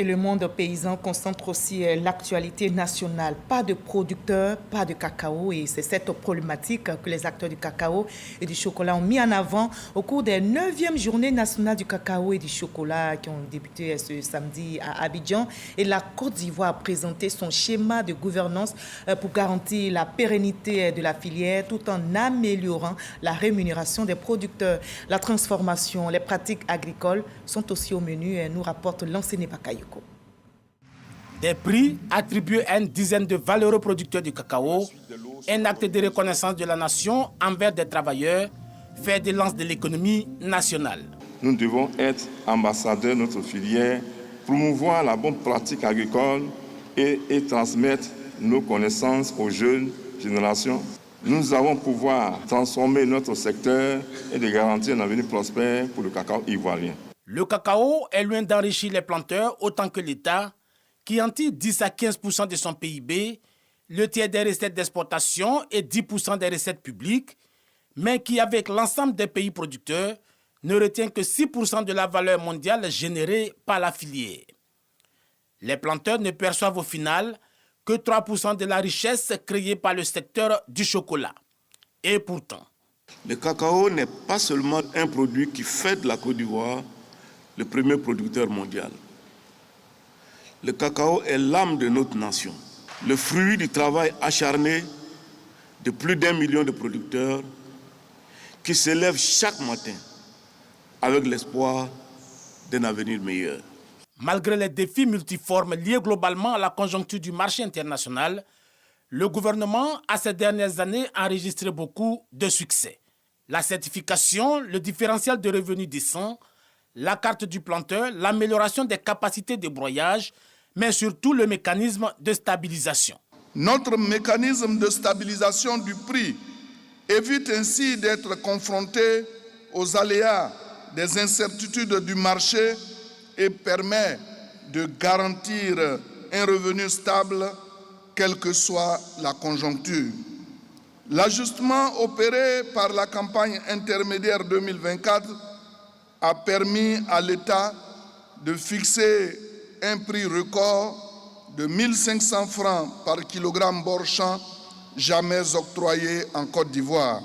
Et le monde paysan concentre aussi l'actualité nationale. Pas de producteurs, pas de cacao. Et c'est cette problématique que les acteurs du cacao et du chocolat ont mis en avant au cours des 9e journées nationales du cacao et du chocolat qui ont débuté ce samedi à Abidjan. Et la Côte d'Ivoire a présenté son schéma de gouvernance pour garantir la pérennité de la filière tout en améliorant la rémunération des producteurs. La transformation, les pratiques agricoles sont aussi au menu, nous rapporte l'enseigne Bakayoko. Des prix attribués à une dizaine de valeureux producteurs du cacao, un acte de reconnaissance de la nation envers des travailleurs, fer de lance de l'économie nationale. Nous devons être ambassadeurs de notre filière, promouvoir la bonne pratique agricole et transmettre nos connaissances aux jeunes générations. Nous allons pouvoir transformer notre secteur et de garantir un avenir prospère pour le cacao ivoirien. Le cacao est loin d'enrichir les planteurs autant que l'État, qui en tire 10 à 15% de son PIB, le tiers des recettes d'exportation et 10% des recettes publiques, mais qui, avec l'ensemble des pays producteurs, ne retient que 6% de la valeur mondiale générée par la filière. Les planteurs ne perçoivent au final que 3% de la richesse créée par le secteur du chocolat. Et pourtant, le cacao n'est pas seulement un produit qui fait de la Côte d'Ivoire le premier producteur mondial. Le cacao est l'âme de notre nation, le fruit du travail acharné de plus d'1 million de producteurs qui se lèvent chaque matin avec l'espoir d'un avenir meilleur. Malgré les défis multiformes liés globalement à la conjoncture du marché international, le gouvernement a ces dernières années enregistré beaucoup de succès. La certification, le différentiel de revenus décent, la carte du planteur, l'amélioration des capacités de broyage, mais surtout le mécanisme de stabilisation. Notre mécanisme de stabilisation du prix évite ainsi d'être confronté aux aléas des incertitudes du marché et permet de garantir un revenu stable, quelle que soit la conjoncture. L'ajustement opéré par la campagne intermédiaire 2024 a permis à l'État de fixer un prix record de 1 500 francs par kilogramme bord champ jamais octroyé en Côte d'Ivoire.